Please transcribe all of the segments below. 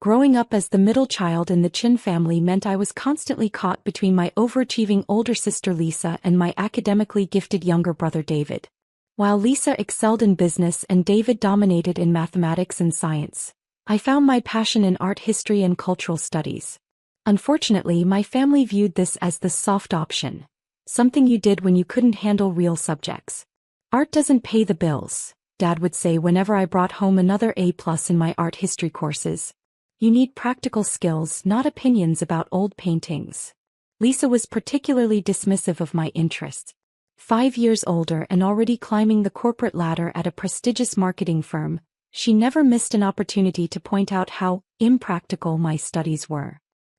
Growing up as the middle child in the Chin family meant I was constantly caught between my overachieving older sister Lisa and my academically gifted younger brother David. While Lisa excelled in business and David dominated in mathematics and science, I found my passion in art history and cultural studies. Unfortunately, my family viewed this as the soft option, something you did when you couldn't handle real subjects. Art doesn't pay the bills, Dad would say whenever I brought home another A+ in my art history courses. You need practical skills, not opinions about old paintings. Lisa was particularly dismissive of my interests. 5 years older and already climbing the corporate ladder at a prestigious marketing firm, she never missed an opportunity to point out how impractical my studies were.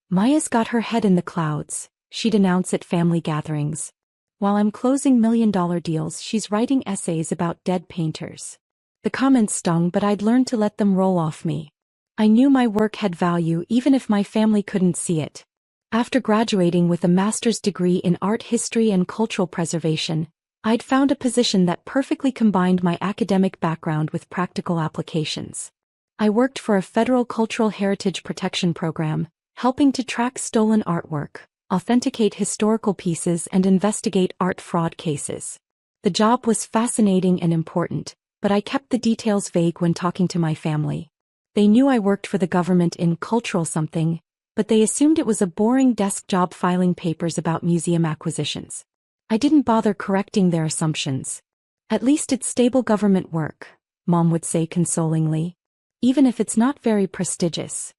Maya's got her head in the clouds, she'd announce at family gatherings. While I'm closing million-dollar deals, she's writing essays about dead painters. The comments stung, but I'd learned to let them roll off me. I knew my work had value even if my family couldn't see it. After graduating with a master's degree in art history and cultural preservation, I'd found a position that perfectly combined my academic background with practical applications. I worked for a federal cultural heritage protection program, helping to track stolen artwork, authenticate historical pieces, and investigate art fraud cases. The job was fascinating and important, but I kept the details vague when talking to my family. They knew I worked for the government in cultural something, but they assumed it was a boring desk job filing papers about museum acquisitions. I didn't bother correcting their assumptions. At least it's stable government work, Mom would say consolingly. Even if it's not very prestigious.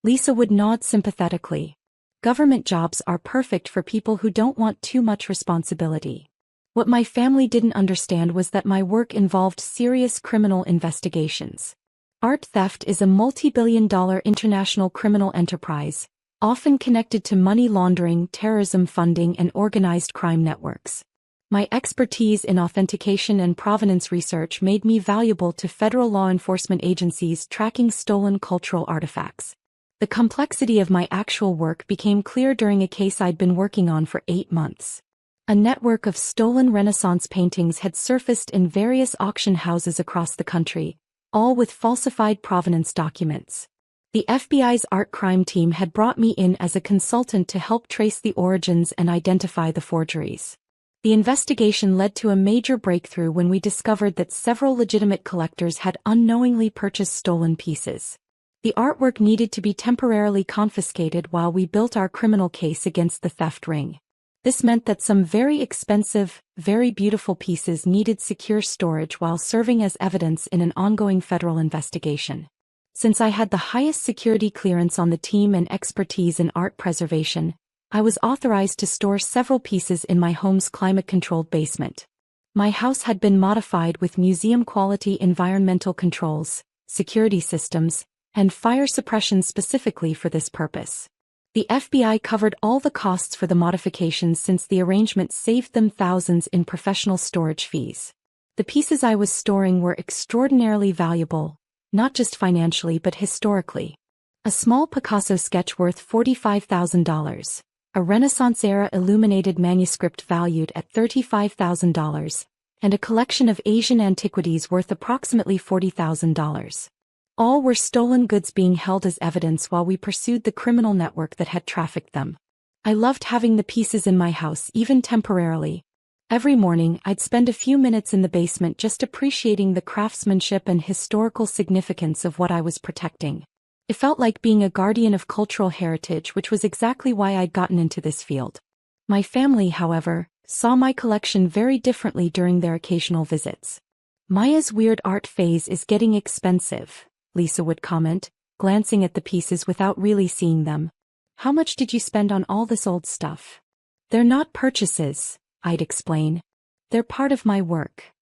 Lisa would nod sympathetically. Government jobs are perfect for people who don't want too much responsibility. What my family didn't understand was that my work involved serious criminal investigations. Art theft is a multi-billion-dollar international criminal enterprise, often connected to money laundering, terrorism funding, and organized crime networks. My expertise in authentication and provenance research made me valuable to federal law enforcement agencies tracking stolen cultural artifacts. The complexity of my actual work became clear during a case I'd been working on for 8 months. A network of stolen Renaissance paintings had surfaced in various auction houses across the country, all with falsified provenance documents. The FBI's art crime team had brought me in as a consultant to help trace the origins and identify the forgeries. The investigation led to a major breakthrough when we discovered that several legitimate collectors had unknowingly purchased stolen pieces. The artwork needed to be temporarily confiscated while we built our criminal case against the theft ring. This meant that some very expensive, very beautiful pieces needed secure storage while serving as evidence in an ongoing federal investigation. Since I had the highest security clearance on the team and expertise in art preservation, I was authorized to store several pieces in my home's climate-controlled basement. My house had been modified with museum-quality environmental controls, security systems, and fire suppression specifically for this purpose. The FBI covered all the costs for the modifications since the arrangement saved them thousands in professional storage fees. The pieces I was storing were extraordinarily valuable, not just financially but historically. A small Picasso sketch worth $45,000, a Renaissance-era illuminated manuscript valued at $35,000, and a collection of Asian antiquities worth approximately $40,000. All were stolen goods being held as evidence while we pursued the criminal network that had trafficked them. I loved having the pieces in my house, even temporarily. Every morning, I'd spend a few minutes in the basement just appreciating the craftsmanship and historical significance of what I was protecting. It felt like being a guardian of cultural heritage, which was exactly why I'd gotten into this field. My family, however, saw my collection very differently during their occasional visits. "Maya's weird art phase is getting expensive," Lisa would comment, glancing at the pieces without really seeing them. "How much did you spend on all this old stuff?" "They're not purchases," I'd explain. "They're part of my work."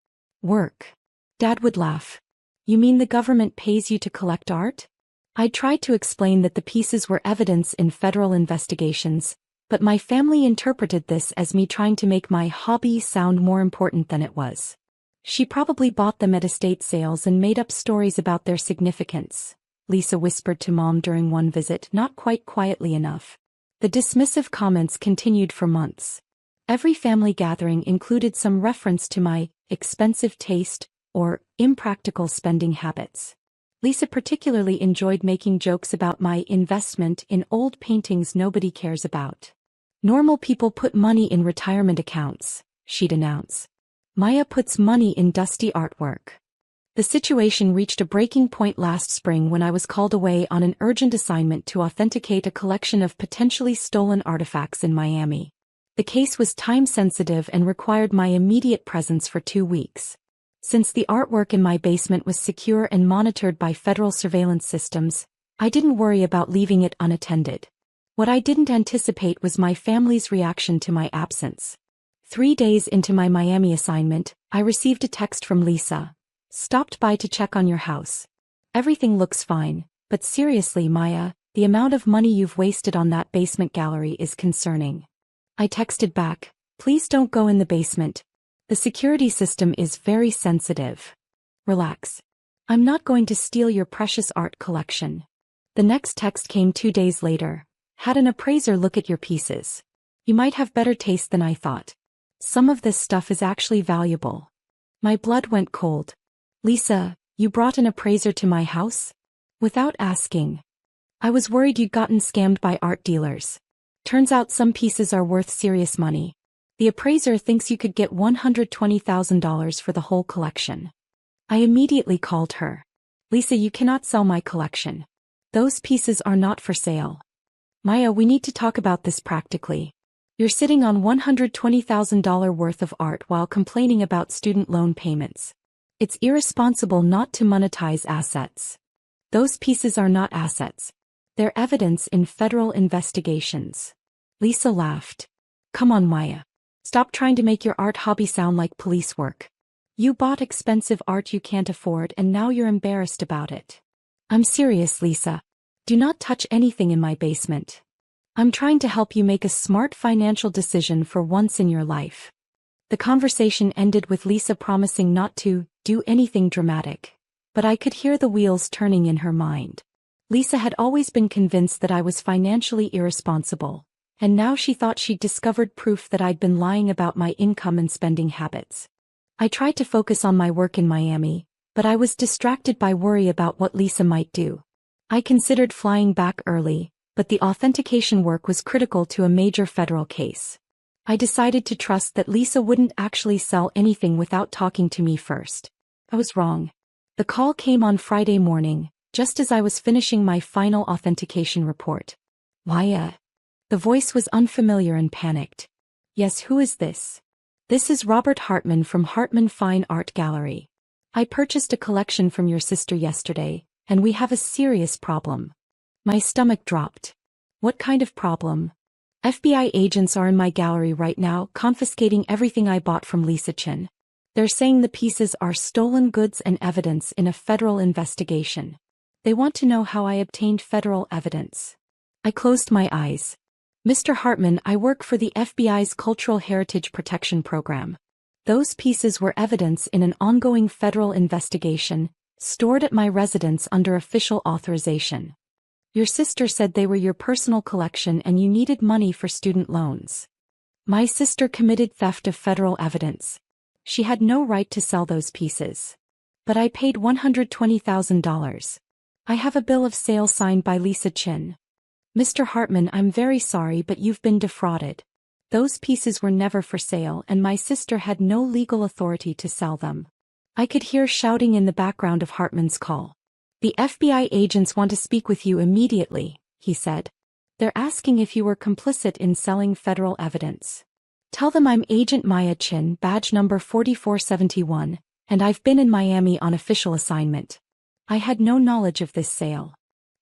"Work?" Dad would laugh. "You mean the government pays you to collect art?" I tried to explain that the pieces were evidence in federal investigations, but my family interpreted this as me trying to make my hobby sound more important than it was. "She probably bought them at estate sales and made up stories about their significance," Lisa whispered to Mom during one visit, not quite quietly enough. The dismissive comments continued for months. Every family gathering included some reference to my expensive taste or impractical spending habits. Lisa particularly enjoyed making jokes about my investment in old paintings nobody cares about. Normal people put money in retirement accounts, she'd announce. Maya puts money in dusty artwork. The situation reached a breaking point last spring when I was called away on an urgent assignment to authenticate a collection of potentially stolen artifacts in Miami. The case was time-sensitive and required my immediate presence for 2 weeks. Since the artwork in my basement was secure and monitored by federal surveillance systems, I didn't worry about leaving it unattended. What I didn't anticipate was my family's reaction to my absence. 3 days into my Miami assignment, I received a text from Lisa. Stopped by to check on your house. Everything looks fine, but seriously, Maya, the amount of money you've wasted on that basement gallery is concerning. I texted back, please don't go in the basement. The security system is very sensitive. Relax. I'm not going to steal your precious art collection. The next text came 2 days later. Had an appraiser look at your pieces. You might have better taste than I thought. Some of this stuff is actually valuable. My blood went cold. Lisa, you brought an appraiser to my house? Without asking. I was worried you'd gotten scammed by art dealers. Turns out some pieces are worth serious money. The appraiser thinks you could get $120,000 for the whole collection. I immediately called her. Lisa, you cannot sell my collection. Those pieces are not for sale. Maya, we need to talk about this practically. You're sitting on $120,000 worth of art while complaining about student loan payments. It's irresponsible not to monetize assets. Those pieces are not assets. They're evidence in federal investigations. Lisa laughed. Come on, Maya. Stop trying to make your art hobby sound like police work. You bought expensive art you can't afford and now you're embarrassed about it. I'm serious, Lisa. Do not touch anything in my basement. I'm trying to help you make a smart financial decision for once in your life. The conversation ended with Lisa promising not to do anything dramatic, but I could hear the wheels turning in her mind. Lisa had always been convinced that I was financially irresponsible, and now she thought she'd discovered proof that I'd been lying about my income and spending habits. I tried to focus on my work in Miami, but I was distracted by worry about what Lisa might do. I considered flying back early, but the authentication work was critical to a major federal case. I decided to trust that Lisa wouldn't actually sell anything without talking to me first. I was wrong. The call came on Friday morning, just as I was finishing my final authentication report. Maya. The voice was unfamiliar and panicked. Yes, who is this? This is Robert Hartman from Hartman Fine Art Gallery. I purchased a collection from your sister yesterday, and we have a serious problem. My stomach dropped. What kind of problem? FBI agents are in my gallery right now, confiscating everything I bought from Lisa Chin. They're saying the pieces are stolen goods and evidence in a federal investigation. They want to know how I obtained federal evidence. I closed my eyes. Mr. Hartman, I work for the FBI's Cultural Heritage Protection Program. Those pieces were evidence in an ongoing federal investigation, stored at my residence under official authorization. Your sister said they were your personal collection and you needed money for student loans. My sister committed theft of federal evidence. She had no right to sell those pieces. But I paid $120,000. I have a bill of sale signed by Lisa Chin. Mr. Hartman, I'm very sorry, but you've been defrauded. Those pieces were never for sale and my sister had no legal authority to sell them. I could hear shouting in the background of Hartman's call. The FBI agents want to speak with you immediately, he said. They're asking if you were complicit in selling federal evidence. Tell them I'm Agent Maya Chin, badge number 4471, and I've been in Miami on official assignment. I had no knowledge of this sale.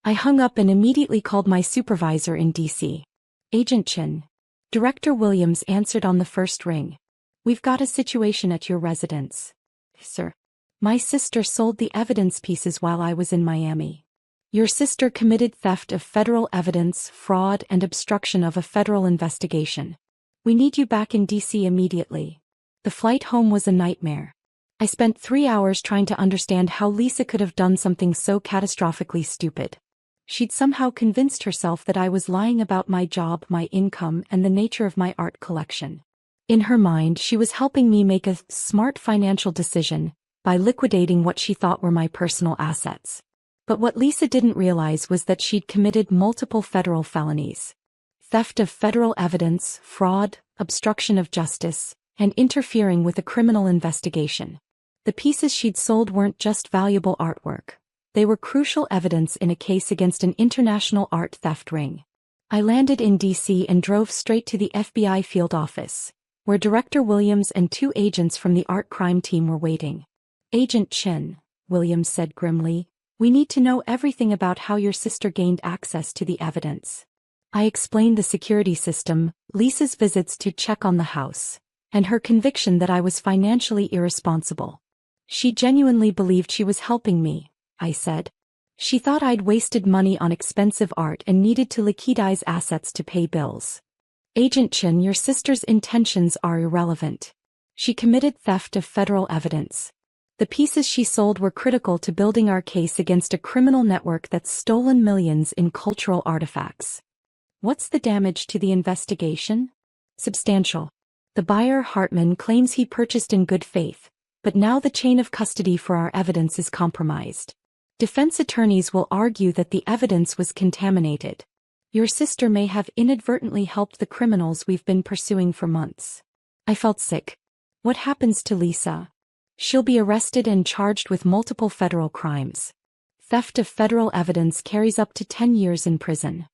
I hung up and immediately called my supervisor in D.C. Agent Chin. Director Williams answered on the first ring. We've got a situation at your residence. Sir. My sister sold the evidence pieces while I was in Miami. Your sister committed theft of federal evidence, fraud, and obstruction of a federal investigation. We need you back in D.C. immediately. The flight home was a nightmare. I spent 3 hours trying to understand how Lisa could have done something so catastrophically stupid. She'd somehow convinced herself that I was lying about my job, my income, and the nature of my art collection. In her mind, she was helping me make a smart financial decision by liquidating what she thought were my personal assets. But what Lisa didn't realize was that she'd committed multiple federal felonies. Theft of federal evidence, fraud, obstruction of justice, and interfering with a criminal investigation. The pieces she'd sold weren't just valuable artwork. They were crucial evidence in a case against an international art theft ring. I landed in D.C. and drove straight to the FBI field office, where Director Williams and 2 agents from the art crime team were waiting. "Agent Chin," Williams said grimly, "we need to know everything about how your sister gained access to the evidence." I explained the security system, Lisa's visits to check on the house, and her conviction that I was financially irresponsible. "She genuinely believed she was helping me," I said. "She thought I'd wasted money on expensive art and needed to liquidize assets to pay bills." "Agent Chin, your sister's intentions are irrelevant. She committed theft of federal evidence. The pieces she sold were critical to building our case against a criminal network that's stolen millions in cultural artifacts." "What's the damage to the investigation?" "Substantial. The buyer, Hartman, claims he purchased in good faith, but now the chain of custody for our evidence is compromised. Defense attorneys will argue that the evidence was contaminated. Your sister may have inadvertently helped the criminals we've been pursuing for months." I felt sick. What happens to Lisa? She'll be arrested and charged with multiple federal crimes. Theft of federal evidence carries up to 10 years in prison.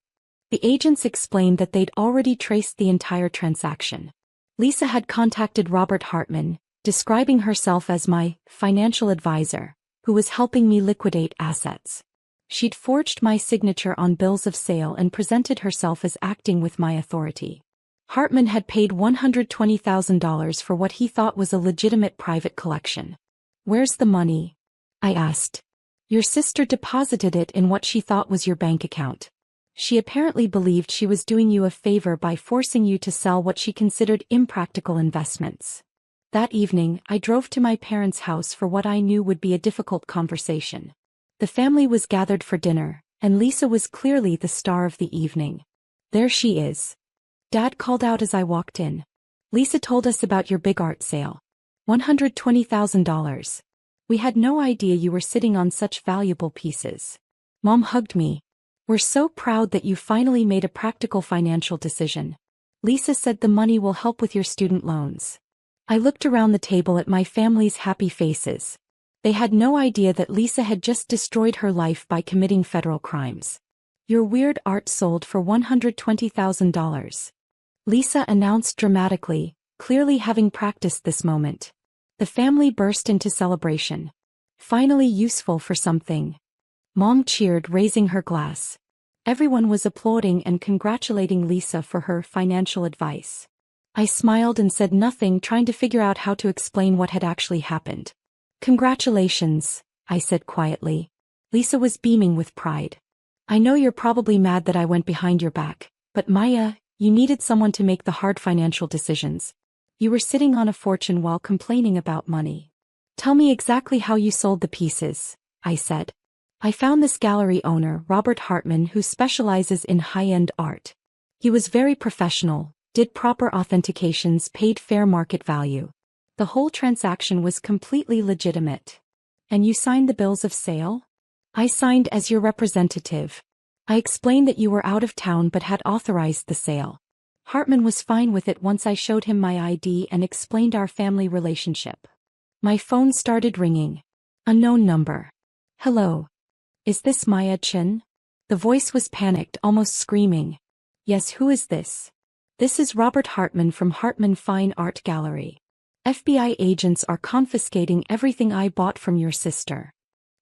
The agents explained that they'd already traced the entire transaction. Lisa had contacted Robert Hartman, describing herself as my financial advisor, who was helping me liquidate assets. She'd forged my signature on bills of sale and presented herself as acting with my authority. Hartman had paid $120,000 for what he thought was a legitimate private collection. "Where's the money?" I asked. "Your sister deposited it in what she thought was your bank account. She apparently believed she was doing you a favor by forcing you to sell what she considered impractical investments." That evening, I drove to my parents' house for what I knew would be a difficult conversation. The family was gathered for dinner, and Lisa was clearly the star of the evening. "There she is," Dad called out as I walked in. "Lisa told us about your big art sale. $120,000. We had no idea you were sitting on such valuable pieces." Mom hugged me. "We're so proud that you finally made a practical financial decision. Lisa said the money will help with your student loans." I looked around the table at my family's happy faces. They had no idea that Lisa had just destroyed her life by committing federal crimes. "Your weird art sold for $120,000. Lisa announced dramatically, clearly having practiced this moment. The family burst into celebration. "Finally useful for something." Mom cheered, raising her glass. Everyone was applauding and congratulating Lisa for her financial advice. I smiled and said nothing, trying to figure out how to explain what had actually happened. "Congratulations," I said quietly. Lisa was beaming with pride. "I know you're probably mad that I went behind your back, but Maya, you needed someone to make the hard financial decisions. You were sitting on a fortune while complaining about money. Tell me exactly how you sold the pieces," I said. "I found this gallery owner, Robert Hartman, who specializes in high-end art. He was very professional, did proper authentications, paid fair market value. The whole transaction was completely legitimate." "And you signed the bills of sale?" "I signed as your representative. I explained that you were out of town but had authorized the sale. Hartman was fine with it once I showed him my ID and explained our family relationship." My phone started ringing. Unknown number. "Hello. Is this Maya Chin?" The voice was panicked, almost screaming. "Yes, who is this?" "This is Robert Hartman from Hartman Fine Art Gallery. FBI agents are confiscating everything I bought from your sister."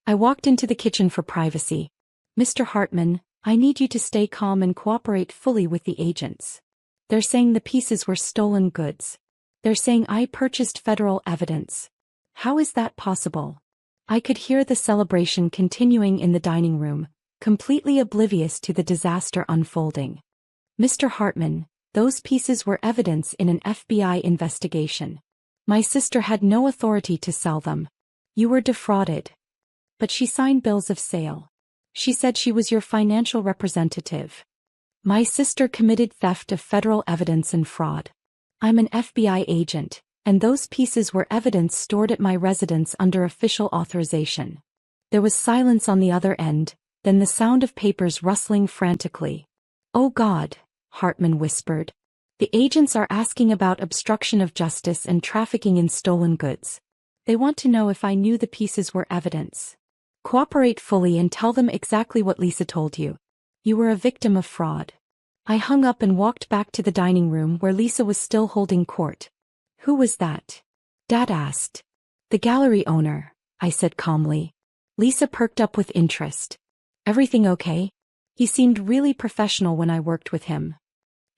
I walked into the kitchen for privacy. "Mr. Hartman, I need you to stay calm and cooperate fully with the agents. They're saying the pieces were stolen goods. They're saying I purchased federal evidence. How is that possible?" I could hear the celebration continuing in the dining room, completely oblivious to the disaster unfolding. "Mr. Hartman, those pieces were evidence in an FBI investigation. My sister had no authority to sell them. You were defrauded." "But she signed bills of sale. She said she was your financial representative." "My sister committed theft of federal evidence and fraud. I'm an FBI agent, and those pieces were evidence stored at my residence under official authorization." There was silence on the other end, then the sound of papers rustling frantically. "Oh God," Hartman whispered. "The agents are asking about obstruction of justice and trafficking in stolen goods. They want to know if I knew the pieces were evidence. Cooperate fully and tell them exactly what Lisa told you. You were a victim of fraud." I hung up and walked back to the dining room where Lisa was still holding court. "Who was that?" Dad asked. "The gallery owner," I said calmly. Lisa perked up with interest. "Everything okay? He seemed really professional when I worked with him."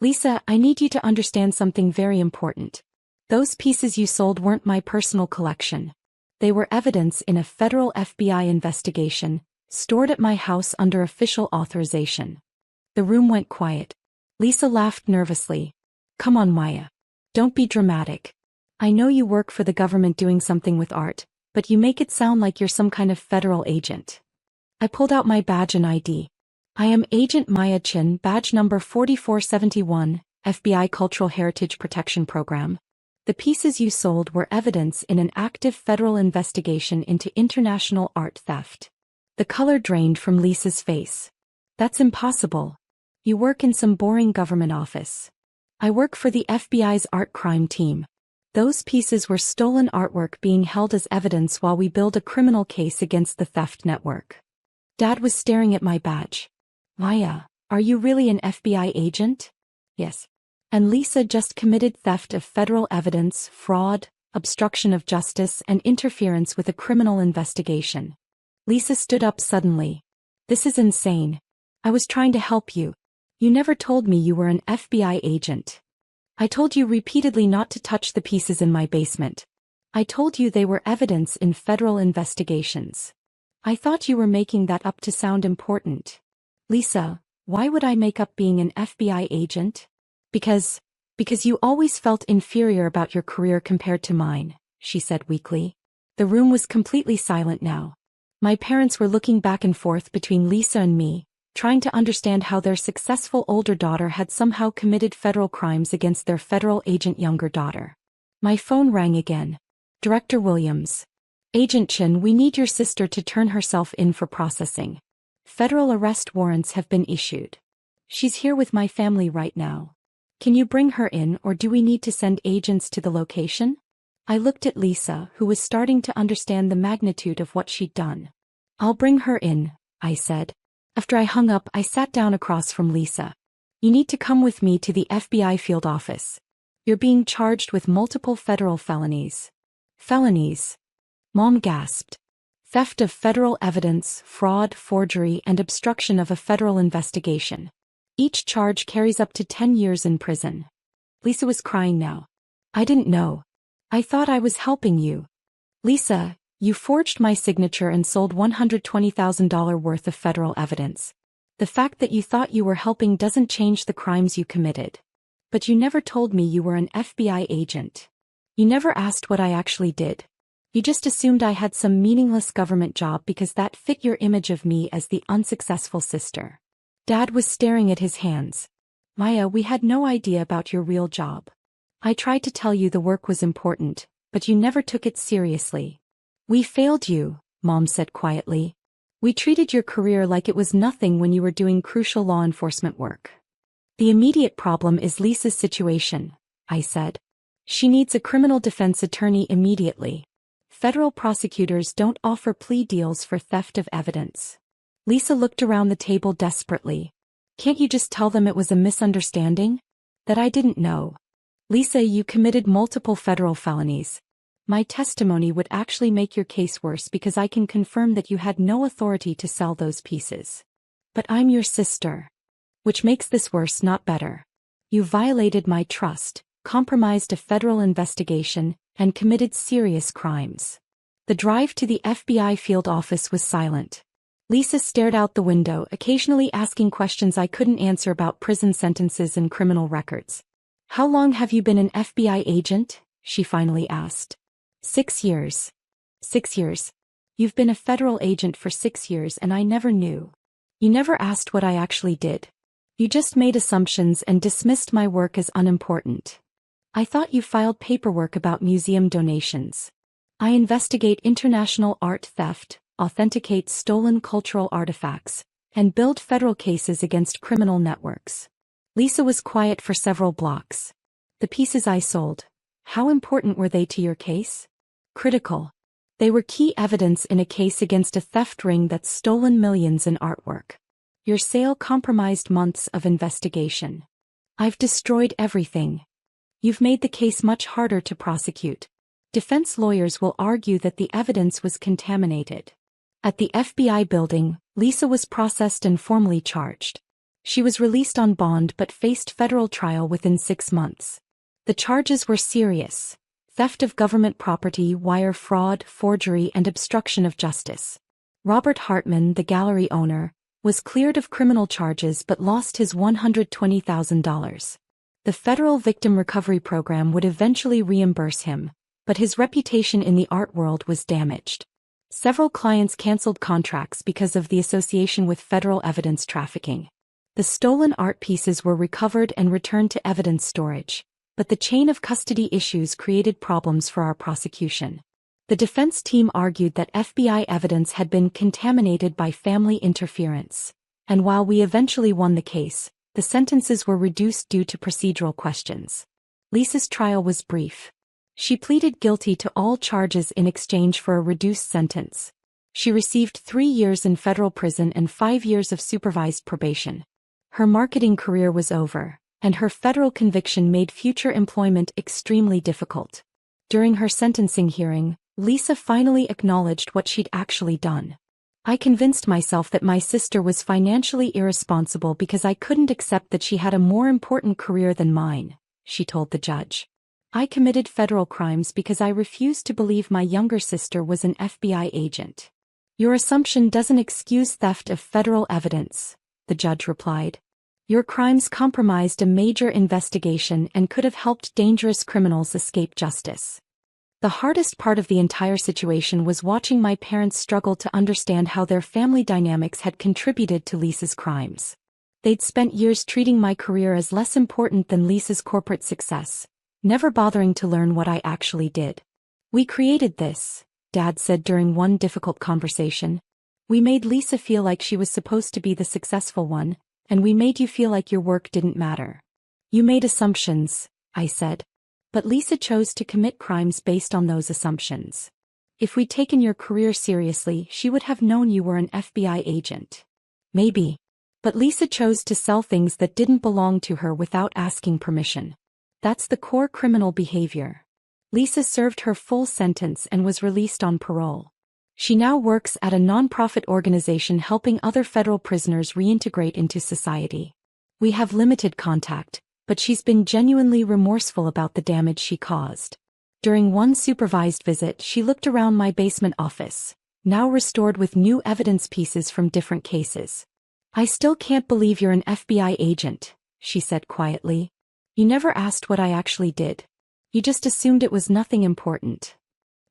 "Lisa, I need you to understand something very important. Those pieces you sold weren't my personal collection. They were evidence in a federal FBI investigation, stored at my house under official authorization." The room went quiet. Lisa laughed nervously. "Come on, Maya. Don't be dramatic. I know you work for the government doing something with art, but you make it sound like you're some kind of federal agent." I pulled out my badge and ID. "I am Agent Maya Chin, badge number 4471, FBI Cultural Heritage Protection Program. The pieces you sold were evidence in an active federal investigation into international art theft." The color drained from Lisa's face. "That's impossible. You work in some boring government office." "I work for the FBI's art crime team. Those pieces were stolen artwork being held as evidence while we build a criminal case against the theft network." Dad was staring at my badge. "Maya, are you really an FBI agent?" "Yes." "And Lisa just committed theft of federal evidence, fraud, obstruction of justice, and interference with a criminal investigation." Lisa stood up suddenly. "This is insane. I was trying to help you. You never told me you were an FBI agent. I told you repeatedly not to touch the pieces in my basement. I told you they were evidence in federal investigations. I thought you were making that up to sound important." "Lisa, why would I make up being an FBI agent?" Because you always felt inferior about your career compared to mine," she said weakly. The room was completely silent now. My parents were looking back and forth between Lisa and me, trying to understand how their successful older daughter had somehow committed federal crimes against their federal agent younger daughter. My phone rang again. "Director Williams. Agent Chin, we need your sister to turn herself in for processing. Federal arrest warrants have been issued. She's here with my family right now. Can you bring her in, or do we need to send agents to the location?" I looked at Lisa, who was starting to understand the magnitude of what she'd done. "I'll bring her in," I said. After I hung up, I sat down across from Lisa. "You need to come with me to the FBI field office. You're being charged with multiple federal felonies." "Felonies?" Mom gasped. "Theft of federal evidence, fraud, forgery, and obstruction of a federal investigation. Each charge carries up to 10 years in prison." Lisa was crying now. "I didn't know. I thought I was helping you." "Lisa, you forged my signature and sold $120,000 worth of federal evidence. The fact that you thought you were helping doesn't change the crimes you committed. But you never told me you were an FBI agent. You never asked what I actually did. You just assumed I had some meaningless government job because that fit your image of me as the unsuccessful sister." Dad was staring at his hands. "Maya, we had no idea about your real job. I tried to tell you the work was important, but you never took it seriously." "We failed you," Mom said quietly. "We treated your career like it was nothing when you were doing crucial law enforcement work." "The immediate problem is Lisa's situation," I said. "She needs a criminal defense attorney immediately. Federal prosecutors don't offer plea deals for theft of evidence." Lisa looked around the table desperately. "Can't you just tell them it was a misunderstanding? That I didn't know?" "Lisa, you committed multiple federal felonies. My testimony would actually make your case worse because I can confirm that you had no authority to sell those pieces. But I'm your sister. Which makes this worse, not better. You violated my trust, compromised a federal investigation, and committed serious crimes." The drive to the FBI field office was silent. Lisa stared out the window, occasionally asking questions I couldn't answer about prison sentences and criminal records. "How long have you been an FBI agent?" she finally asked. 6 years. 6 years. You've been a federal agent for 6 years and I never knew. You never asked what I actually did. You just made assumptions and dismissed my work as unimportant. I thought you filed paperwork about museum donations. I investigate international art theft, authenticate stolen cultural artifacts, and build federal cases against criminal networks. Lisa was quiet for several blocks. The pieces I sold, how important were they to your case? Critical. They were key evidence in a case against a theft ring that's stolen millions in artwork. Your sale compromised months of investigation. I've destroyed everything. You've made the case much harder to prosecute. Defense lawyers will argue that the evidence was contaminated. At the FBI building, Lisa was processed and formally charged. She was released on bond but faced federal trial within 6 months. The charges were serious: theft of government property, wire fraud, forgery, and obstruction of justice. Robert Hartman, the gallery owner, was cleared of criminal charges but lost his $120,000. The Federal Victim Recovery Program would eventually reimburse him, but his reputation in the art world was damaged. Several clients canceled contracts because of the association with federal evidence trafficking. The stolen art pieces were recovered and returned to evidence storage, but the chain of custody issues created problems for our prosecution. The defense team argued that FBI evidence had been contaminated by family interference, and while we eventually won the case, the sentences were reduced due to procedural questions. Lisa's trial was brief. She pleaded guilty to all charges in exchange for a reduced sentence. She received 3 years in federal prison and 5 years of supervised probation. Her marketing career was over, and her federal conviction made future employment extremely difficult. During her sentencing hearing, Lisa finally acknowledged what she'd actually done. I convinced myself that my sister was financially irresponsible because I couldn't accept that she had a more important career than mine, she told the judge. I committed federal crimes because I refused to believe my younger sister was an FBI agent. Your assumption doesn't excuse theft of federal evidence, the judge replied. Your crimes compromised a major investigation and could have helped dangerous criminals escape justice. The hardest part of the entire situation was watching my parents struggle to understand how their family dynamics had contributed to Lisa's crimes. They'd spent years treating my career as less important than Lisa's corporate success, never bothering to learn what I actually did. We created this, Dad said during one difficult conversation. We made Lisa feel like she was supposed to be the successful one, and we made you feel like your work didn't matter. You made assumptions, I said. But Lisa chose to commit crimes based on those assumptions. If we'd taken your career seriously, she would have known you were an FBI agent. Maybe. But Lisa chose to sell things that didn't belong to her without asking permission. That's the core criminal behavior. Lisa served her full sentence and was released on parole. She now works at a nonprofit organization helping other federal prisoners reintegrate into society. We have limited contact, but she's been genuinely remorseful about the damage she caused. During one supervised visit, she looked around my basement office, now restored with new evidence pieces from different cases. I still can't believe you're an FBI agent, she said quietly. You never asked what I actually did. You just assumed it was nothing important.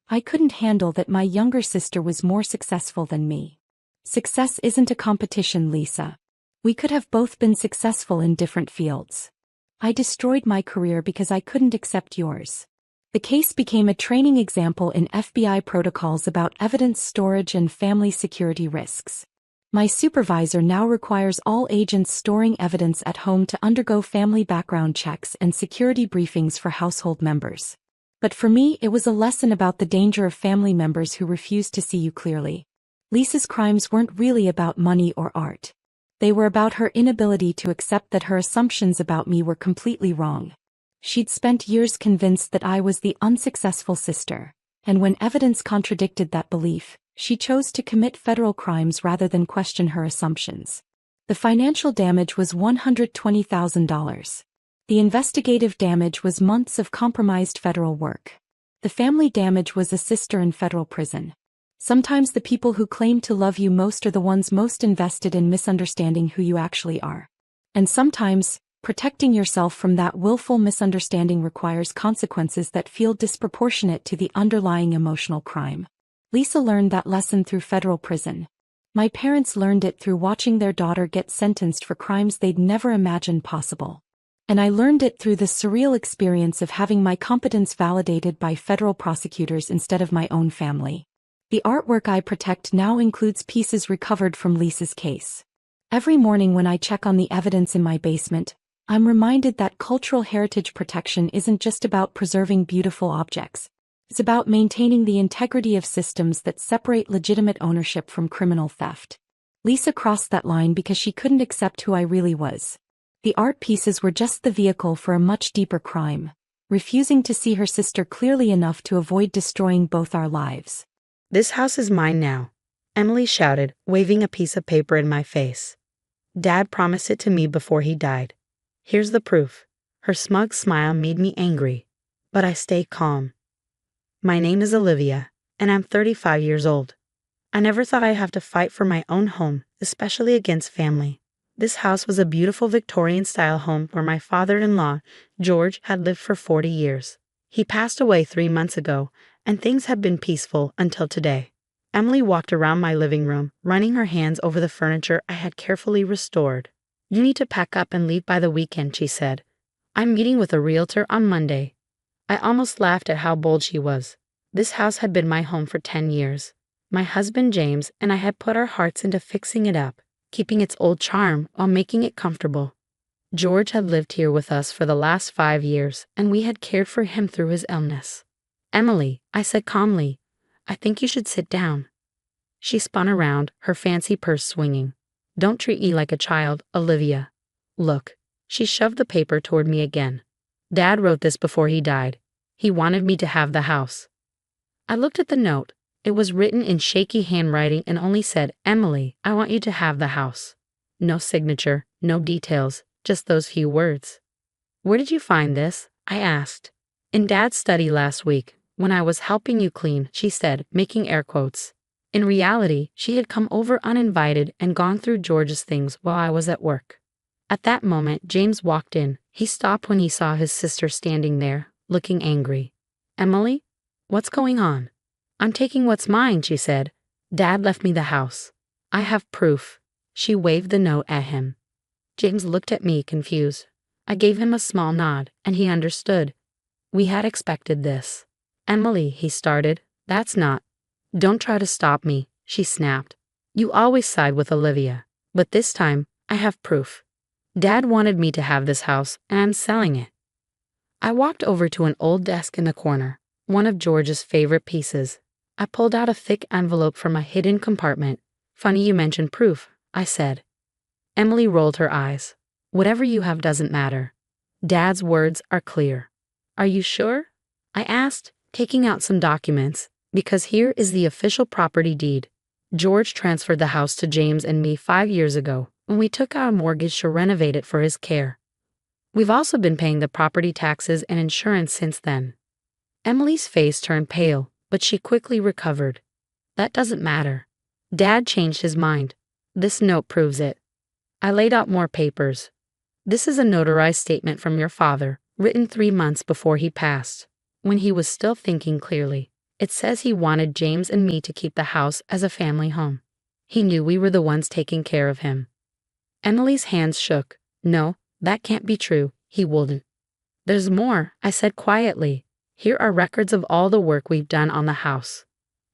I couldn't handle that my younger sister was more successful than me. Success isn't a competition, Lisa. We could have both been successful in different fields. I destroyed my career because I couldn't accept yours. The case became a training example in FBI protocols about evidence storage and family security risks. My supervisor now requires all agents storing evidence at home to undergo family background checks and security briefings for household members. But for me, it was a lesson about the danger of family members who refuse to see you clearly. Lisa's crimes weren't really about money or art. They were about her inability to accept that her assumptions about me were completely wrong. She'd spent years convinced that I was the unsuccessful sister, and when evidence contradicted that belief, she chose to commit federal crimes rather than question her assumptions. The financial damage was $120,000. The investigative damage was months of compromised federal work. The family damage was a sister in federal prison. Sometimes the people who claim to love you most are the ones most invested in misunderstanding who you actually are. And sometimes, protecting yourself from that willful misunderstanding requires consequences that feel disproportionate to the underlying emotional crime. Lisa learned that lesson through federal prison. My parents learned it through watching their daughter get sentenced for crimes they'd never imagined possible. And I learned it through the surreal experience of having my competence validated by federal prosecutors instead of my own family. The artwork I protect now includes pieces recovered from Lisa's case. Every morning when I check on the evidence in my basement, I'm reminded that cultural heritage protection isn't just about preserving beautiful objects. It's about maintaining the integrity of systems that separate legitimate ownership from criminal theft. Lisa crossed that line because she couldn't accept who I really was. The art pieces were just the vehicle for a much deeper crime, refusing to see her sister clearly enough to avoid destroying both our lives. "This house is mine now," Emily shouted, waving a piece of paper in my face. "Dad promised it to me before he died. Here's the proof." Her smug smile made me angry, but I stayed calm. "My name is Olivia, and I'm 35 years old. I never thought I'd have to fight for my own home, especially against family. This house was a beautiful Victorian-style home where my father-in-law, George, had lived for 40 years. He passed away 3 months ago, and things have been peaceful until today." Emily walked around my living room, running her hands over the furniture I had carefully restored. "You need to pack up and leave by the weekend," she said. "I'm meeting with a realtor on Monday." I almost laughed at how bold she was. This house had been my home for 10 years. My husband James and I had put our hearts into fixing it up, keeping its old charm while making it comfortable. George had lived here with us for the last 5 years, and we had cared for him through his illness. "Emily," I said calmly, "I think you should sit down." She spun around, her fancy purse swinging. "Don't treat me like a child, Olivia. Look." She shoved the paper toward me again. "Dad wrote this before he died. He wanted me to have the house." I looked at the note. It was written in shaky handwriting and only said, "Emily, I want you to have the house." No signature, no details, just those few words. "Where did you find this?" I asked. "In Dad's study last week, when I was helping you clean," she said, making air quotes. In reality, she had come over uninvited and gone through George's things while I was at work. At that moment, James walked in. He stopped when he saw his sister standing there, looking angry. "Emily, what's going on?" "I'm taking what's mine," she said. "Dad left me the house. I have proof." She waved the note at him. James looked at me, confused. I gave him a small nod, and he understood. We had expected this. "Emily," he started, "that's not—" "Don't try to stop me," she snapped. "You always side with Olivia. But this time, I have proof. Dad wanted me to have this house, and I'm selling it." I walked over to an old desk in the corner, one of George's favorite pieces. I pulled out a thick envelope from a hidden compartment. "Funny you mentioned proof," I said. Emily rolled her eyes. "Whatever you have doesn't matter. Dad's words are clear." "Are you sure?" I asked, taking out some documents, "because here is the official property deed. George transferred the house to James and me 5 years ago, when we took out a mortgage to renovate it for his care. We've also been paying the property taxes and insurance since then." Emily's face turned pale, but she quickly recovered. "That doesn't matter. Dad changed his mind. This note proves it." I laid out more papers. "This is a notarized statement from your father, written 3 months before he passed, when he was still thinking clearly. It says he wanted James and me to keep the house as a family home. He knew we were the ones taking care of him." Emily's hands shook. "No, that can't be true. He wouldn't." "There's more," I said quietly. "Here are records of all the work we've done on the house.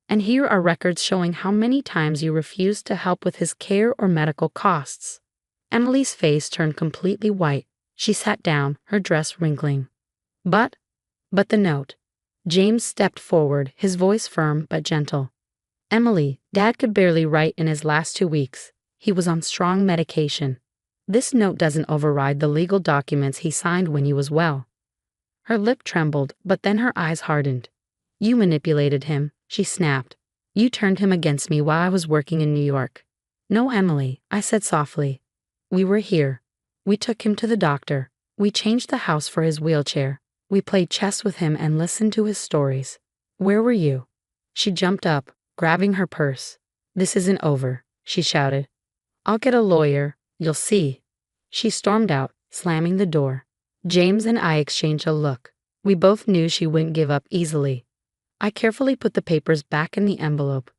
And here are records showing how many times you refused to help with his care or medical costs." Emily's face turned completely white. She sat down, her dress wrinkling. But the note." James stepped forward, his voice firm but gentle. "Emily, Dad could barely write in his last 2 weeks. He was on strong medication. This note doesn't override the legal documents he signed when he was well." Her lip trembled, but then her eyes hardened. "You manipulated him," she snapped. "You turned him against me while I was working in New York." "No, Emily," I said softly. "We were here. We took him to the doctor. We changed the house for his wheelchair. We played chess with him and listened to his stories. Where were you?" She jumped up, grabbing her purse. "This isn't over," she shouted. "I'll get a lawyer. You'll see." She stormed out, slamming the door. James and I exchanged a look. We both knew she wouldn't give up easily. I carefully put the papers back in the envelope.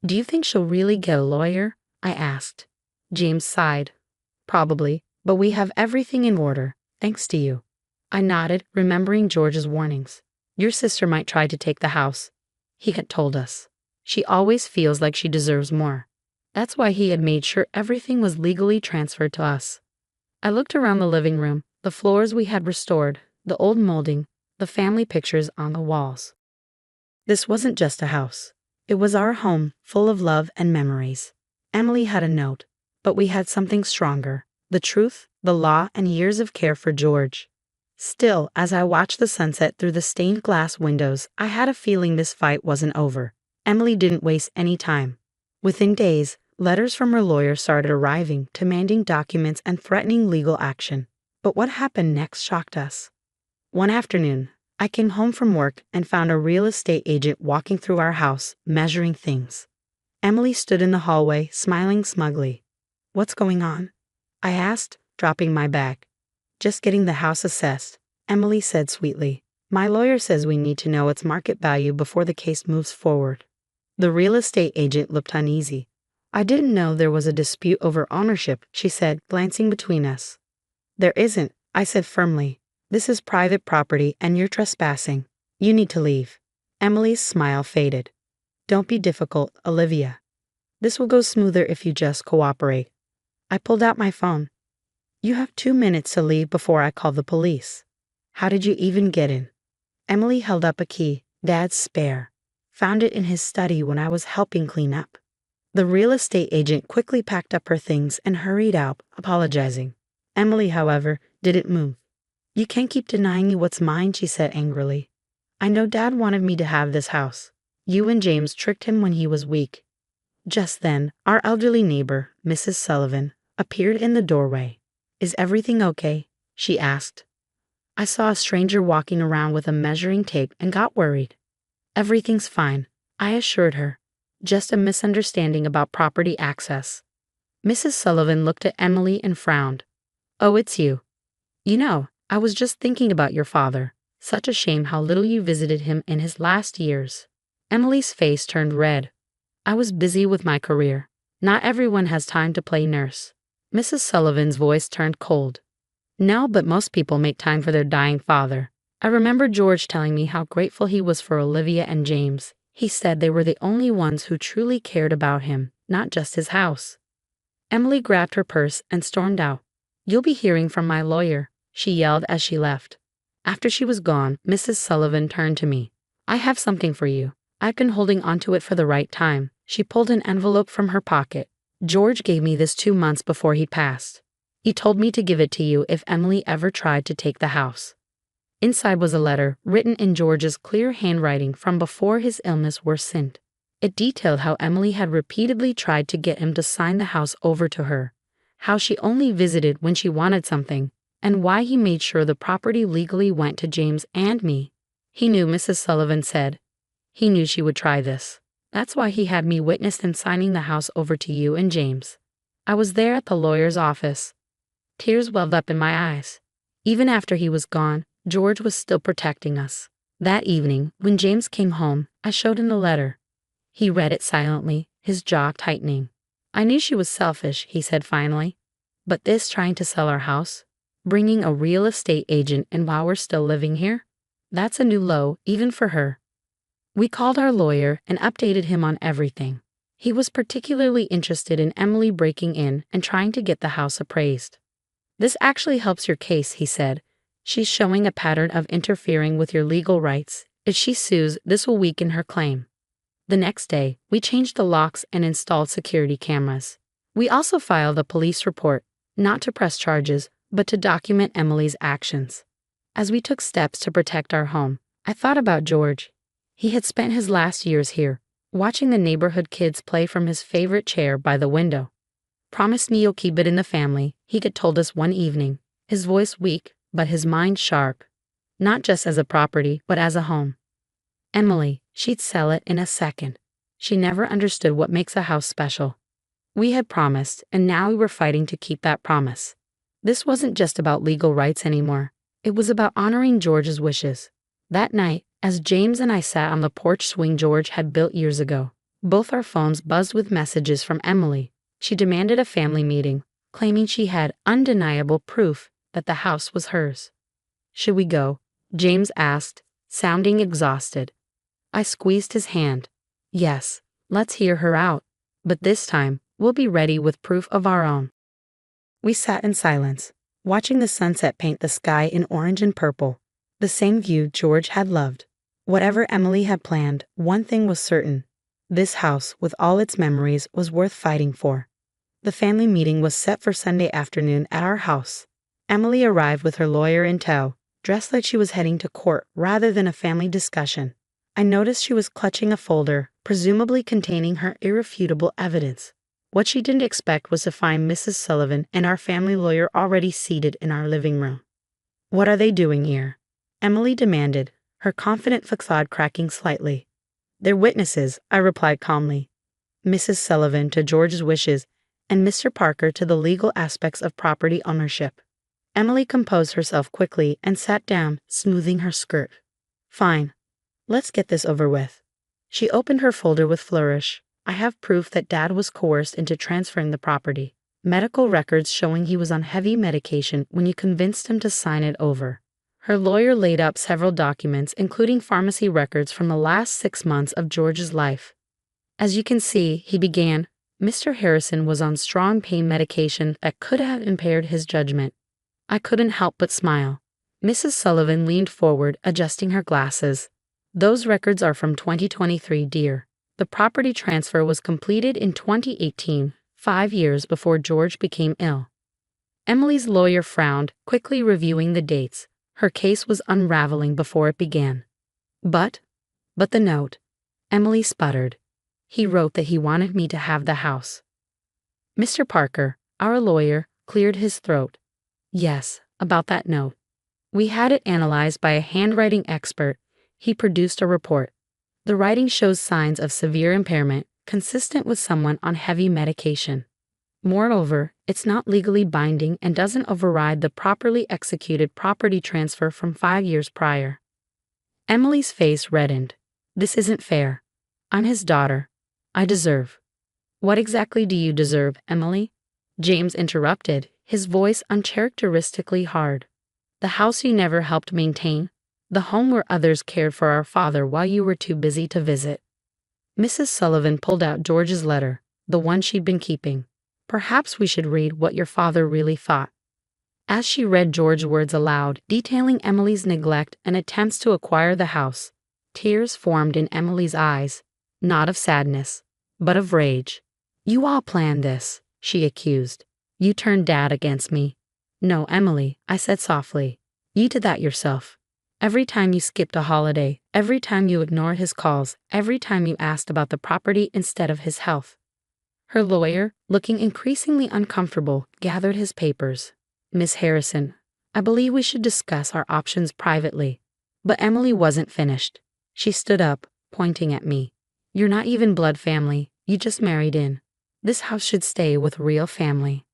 "Do you think she'll really get a lawyer?" I asked. James sighed. "Probably, but we have everything in order, thanks to you." I nodded, remembering George's warnings. "Your sister might try to take the house," he had told us. She always feels like she deserves more. That's why he had made sure everything was legally transferred to us. I looked around the living room, the floors we had restored, the old molding, the family pictures on the walls. This wasn't just a house. It was our home, full of love and memories. Emily had a note, but we had something stronger: the truth, the law, and years of care for George. Still, as I watched the sunset through the stained glass windows, I had a feeling this fight wasn't over. Emily didn't waste any time. Within days, letters from her lawyer started arriving, demanding documents and threatening legal action. But what happened next shocked us. One afternoon, I came home from work and found a real estate agent walking through our house, measuring things. Emily stood in the hallway, smiling smugly. "What's going on?" I asked, dropping my bag. "Just getting the house assessed," Emily said sweetly. "My lawyer says we need to know its market value before the case moves forward." The real estate agent looked uneasy. "I didn't know there was a dispute over ownership," she said, glancing between us. "There isn't," I said firmly. "This is private property and you're trespassing. You need to leave." Emily's smile faded. "Don't be difficult, Olivia. This will go smoother if you just cooperate." I pulled out my phone. "You have 2 minutes to leave before I call the police." "How did you even get in?" Emily held up a key, Dad's spare. "Found it in his study when I was helping clean up." The real estate agent quickly packed up her things and hurried out, apologizing. Emily, however, didn't move. "You can't keep denying me what's mine," she said angrily. "I know Dad wanted me to have this house. You and James tricked him when he was weak." Just then, our elderly neighbor, Mrs. Sullivan, appeared in the doorway. "Is everything okay?" she asked. I saw a stranger walking around with a measuring tape and got worried. "Everything's fine," I assured her. "Just a misunderstanding about property access." Mrs. Sullivan looked at Emily and frowned. "Oh, it's you. You know, I was just thinking about your father. Such a shame how little you visited him in his last years." Emily's face turned red. "I was busy with my career. Not everyone has time to play nurse." Mrs. Sullivan's voice turned cold. "No, but most people make time for their dying father. I remember George telling me how grateful he was for Olivia and James. He said they were the only ones who truly cared about him, not just his house." Emily grabbed her purse and stormed out. "You'll be hearing from my lawyer," she yelled as she left. After she was gone, Mrs. Sullivan turned to me. "I have something for you. I've been holding onto it for the right time." She pulled an envelope from her pocket. "George gave me this 2 months before he passed. He told me to give it to you if Emily ever tried to take the house." Inside was a letter written in George's clear handwriting from before his illness worsened. It detailed how Emily had repeatedly tried to get him to sign the house over to her, how she only visited when she wanted something, and why he made sure the property legally went to James and me. "He knew," Mrs. Sullivan said. "He knew she would try this. That's why he had me witness them signing the house over to you and James. I was there at the lawyer's office." Tears welled up in my eyes. Even after he was gone, George was still protecting us. That evening, when James came home, I showed him the letter. He read it silently, his jaw tightening. "I knew she was selfish," he said finally. "But this trying to sell our house, bringing a real estate agent in while we're still living here, that's a new low, even for her." We called our lawyer and updated him on everything. He was particularly interested in Emily breaking in and trying to get the house appraised. "This actually helps your case," he said. "She's showing a pattern of interfering with your legal rights. If she sues, this will weaken her claim." The next day, we changed the locks and installed security cameras. We also filed a police report, not to press charges, but to document Emily's actions. As we took steps to protect our home, I thought about George. He had spent his last years here, watching the neighborhood kids play from his favorite chair by the window. "Promise me you'll keep it in the family," he had told us one evening, his voice weak, but his mind sharp. Not just as a property, but as a home. Emily, she'd sell it in a second. She never understood what makes a house special. We had promised, and now we were fighting to keep that promise. This wasn't just about legal rights anymore. It was about honoring George's wishes. That night, as James and I sat on the porch swing George had built years ago, both our phones buzzed with messages from Emily. She demanded a family meeting, claiming she had undeniable proof that the house was hers. "Should we go?" James asked, sounding exhausted. I squeezed his hand. "Yes, Let's hear her out. But this time, we'll be ready with proof of our own. We sat in silence, watching the sunset paint the sky in orange and purple, the same view George had loved. Whatever Emily had planned, one thing was certain. This house, with all its memories, was worth fighting for. The family meeting was set for Sunday afternoon at our house. Emily arrived with her lawyer in tow, dressed like she was heading to court rather than a family discussion. I noticed she was clutching a folder, presumably containing her irrefutable evidence. What she didn't expect was to find Mrs. Sullivan and our family lawyer already seated in our living room. "What are they doing here?" Emily demanded, her confident facade cracking slightly. "They're witnesses," I replied calmly. "Mrs. Sullivan to George's wishes, and Mr. Parker to the legal aspects of property ownership." Emily composed herself quickly and sat down, smoothing her skirt. "Fine. Let's get this over with." She opened her folder with flourish. "I have proof that Dad was coerced into transferring the property. Medical records showing he was on heavy medication when you convinced him to sign it over." Her lawyer laid out several documents, including pharmacy records from the last 6 months of George's life. "As you can see," he began, "Mr. Harrison was on strong pain medication that could have impaired his judgment." I couldn't help but smile. Mrs. Sullivan leaned forward, adjusting her glasses. "Those records are from 2023, dear. The property transfer was completed in 2018, 5 years before George became ill." Emily's lawyer frowned, quickly reviewing the dates. Her case was unraveling before it began. But the note," Emily sputtered. "He wrote that he wanted me to have the house." Mr. Parker, our lawyer, cleared his throat. "Yes, about that note. We had it analyzed by a handwriting expert. He produced a report. The writing shows signs of severe impairment, consistent with someone on heavy medication. Moreover, it's not legally binding and doesn't override the properly executed property transfer from 5 years prior." Emily's face reddened. "This isn't fair. I'm his daughter. I deserve." "What exactly do you deserve, Emily?" James interrupted, his voice uncharacteristically hard. "The house you never helped maintain, the home where others cared for our father while you were too busy to visit." Mrs. Sullivan pulled out George's letter, the one she'd been keeping. "Perhaps we should read what your father really thought." As she read George's words aloud, detailing Emily's neglect and attempts to acquire the house, tears formed in Emily's eyes, not of sadness, but of rage. "You all planned this," she accused. "You turned Dad against me." "No, Emily," I said softly. "You did that yourself. Every time you skipped a holiday, every time you ignored his calls, every time you asked about the property instead of his health." Her lawyer, looking increasingly uncomfortable, gathered his papers. "Miss Harrison, I believe we should discuss our options privately." But Emily wasn't finished. She stood up, pointing at me. "You're not even blood family, you just married in. This house should stay with real family."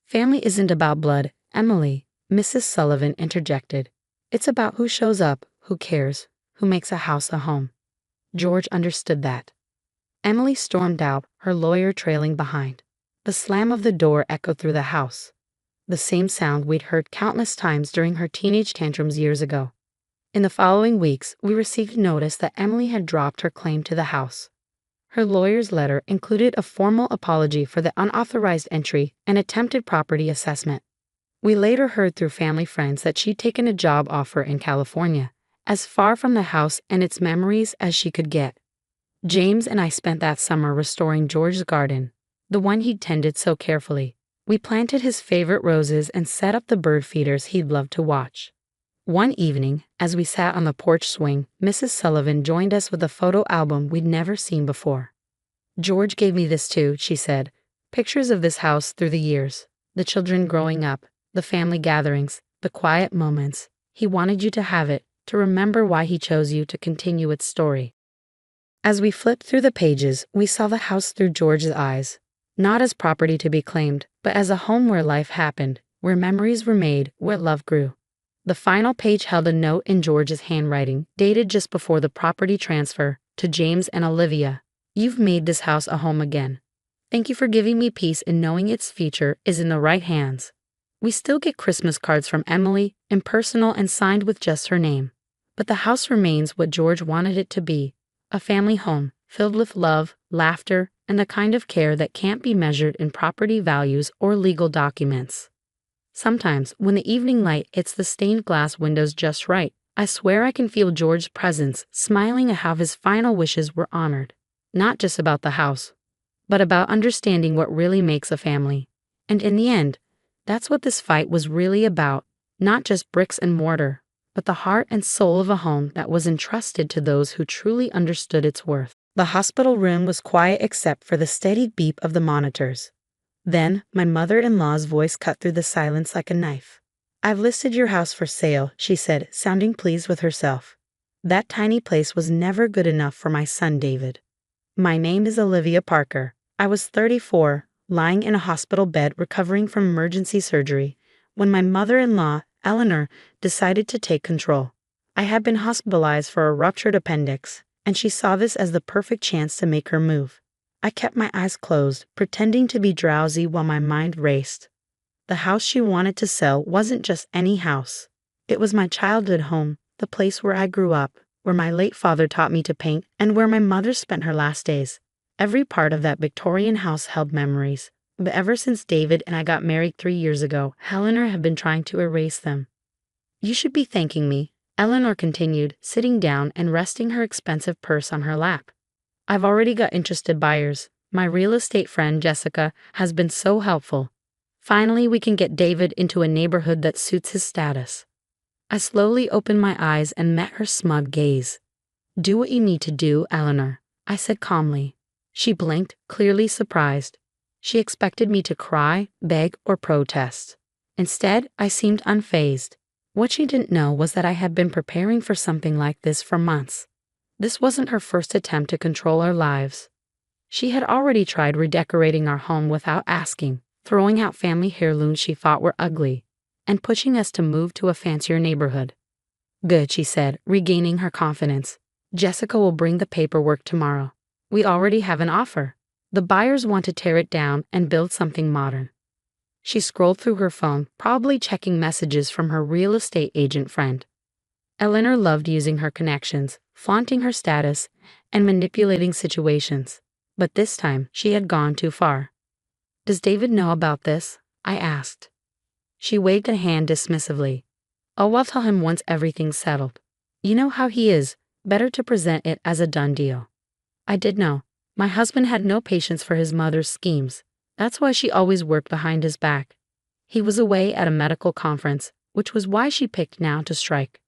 "Family isn't about blood, Emily," Mrs. Sullivan interjected. "It's about who shows up, who cares, who makes a house a home." George understood that. Emily stormed out, her lawyer trailing behind. The slam of the door echoed through the house. The same sound we'd heard countless times during her teenage tantrums years ago. In the following weeks, we received notice that Emily had dropped her claim to the house. Her lawyer's letter included a formal apology for the unauthorized entry and attempted property assessment. We later heard through family friends that she'd taken a job offer in California, as far from the house and its memories as she could get. James and I spent that summer restoring George's garden, the one he'd tended so carefully. We planted his favorite roses and set up the bird feeders he'd loved to watch. One evening, as we sat on the porch swing, Mrs. Sullivan joined us with a photo album we'd never seen before. "George gave me this too," she said. "Pictures of this house through the years, the children growing up, the family gatherings, the quiet moments. He wanted you to have it, to remember why he chose you to continue its story." As we flipped through the pages, we saw the house through George's eyes, not as property to be claimed, but as a home where life happened, where memories were made, where love grew. The final page held a note in George's handwriting, dated just before the property transfer, to James and Olivia. "You've made this house a home again. Thank you for giving me peace in knowing its future is in the right hands." We still get Christmas cards from Emily, impersonal and signed with just her name. But the house remains what George wanted it to be, a family home, filled with love, laughter, and the kind of care that can't be measured in property values or legal documents. Sometimes, when the evening light hits the stained glass windows just right, I swear I can feel George's presence, smiling at how his final wishes were honored. Not just about the house, but about understanding what really makes a family. And in the end, that's what this fight was really about, not just bricks and mortar, but the heart and soul of a home that was entrusted to those who truly understood its worth. The hospital room was quiet except for the steady beep of the monitors. Then, my mother-in-law's voice cut through the silence like a knife. "I've listed your house for sale," she said, sounding pleased with herself. "That tiny place was never good enough for my son David." My name is Olivia Parker. I was 34, lying in a hospital bed recovering from emergency surgery, when my mother-in-law, Eleanor, decided to take control. I had been hospitalized for a ruptured appendix, and she saw this as the perfect chance to make her move. I kept my eyes closed, pretending to be drowsy while my mind raced. The house she wanted to sell wasn't just any house. It was my childhood home, the place where I grew up, where my late father taught me to paint, and where my mother spent her last days. Every part of that Victorian house held memories, but ever since David and I got married 3 years ago, Eleanor had been trying to erase them. "You should be thanking me," Eleanor continued, sitting down and resting her expensive purse on her lap. "I've already got interested buyers. My real estate friend, Jessica, has been so helpful. Finally, we can get David into a neighborhood that suits his status." I slowly opened my eyes and met her smug gaze. "Do what you need to do, Eleanor," I said calmly. She blinked, clearly surprised. She expected me to cry, beg, or protest. Instead, I seemed unfazed. What she didn't know was that I had been preparing for something like this for months. This wasn't her first attempt to control our lives. She had already tried redecorating our home without asking, throwing out family heirlooms she thought were ugly, and pushing us to move to a fancier neighborhood. "Good," she said, regaining her confidence. "Jessica will bring the paperwork tomorrow. We already have an offer. The buyers want to tear it down and build something modern." She scrolled through her phone, probably checking messages from her real estate agent friend. Eleanor loved using her connections, flaunting her status, and manipulating situations. But this time, she had gone too far. "Does David know about this?" I asked. She waved a hand dismissively. "Oh, I'll tell him once everything's settled. You know how he is, better to present it as a done deal." I did know. My husband had no patience for his mother's schemes. That's why she always worked behind his back. He was away at a medical conference, which was why she picked now to strike.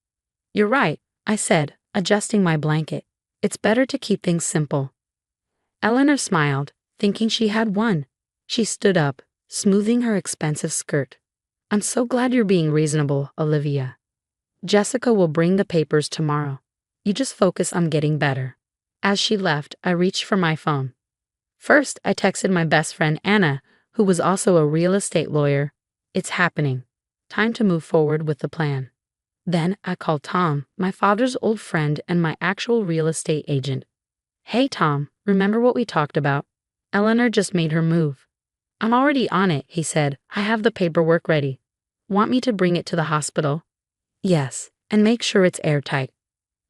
"You're right," I said, adjusting my blanket. "It's better to keep things simple." Eleanor smiled, thinking she had won. She stood up, smoothing her expensive skirt. "I'm so glad you're being reasonable, Olivia. Jessica will bring the papers tomorrow. You just focus on getting better." As she left, I reached for my phone. First, I texted my best friend Anna, who was also a real estate lawyer. "It's happening. Time to move forward with the plan." Then I called Tom, my father's old friend and my actual real estate agent. "Hey Tom, remember what we talked about? Eleanor just made her move." "I'm already on it," he said. "I have the paperwork ready. Want me to bring it to the hospital?" "Yes, and make sure it's airtight."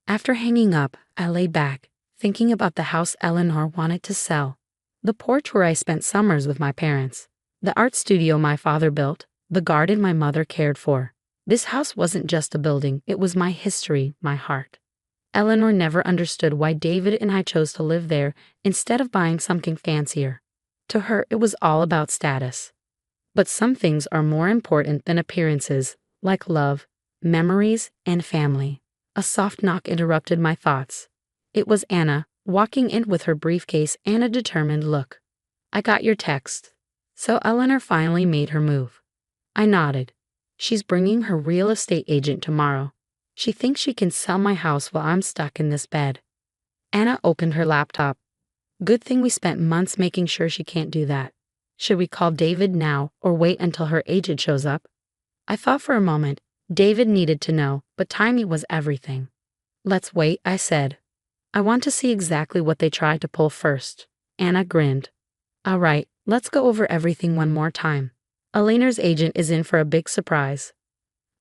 After hanging up, I lay back, thinking about the house Eleanor wanted to sell, the porch where I spent summers with my parents, the art studio my father built, the garden my mother cared for. This house wasn't just a building, it was my history, my heart. Eleanor never understood why David and I chose to live there instead of buying something fancier. To her, it was all about status. But some things are more important than appearances, like love, memories, and family. A soft knock interrupted my thoughts. It was Anna, walking in with her briefcase and a determined look. "I got your text." So Eleanor finally made her move. I nodded. She's bringing her real estate agent tomorrow. She thinks she can sell my house while I'm stuck in this bed. Anna opened her laptop. Good thing we spent months making sure she can't do that. Should we call David now or wait until her agent shows up? I thought for a moment. David needed to know, but timing was everything. "Let's wait," I said. "I want to see exactly what they tried to pull first." Anna grinned. "All right, let's go over everything one more time. Eleanor's agent is in for a big surprise."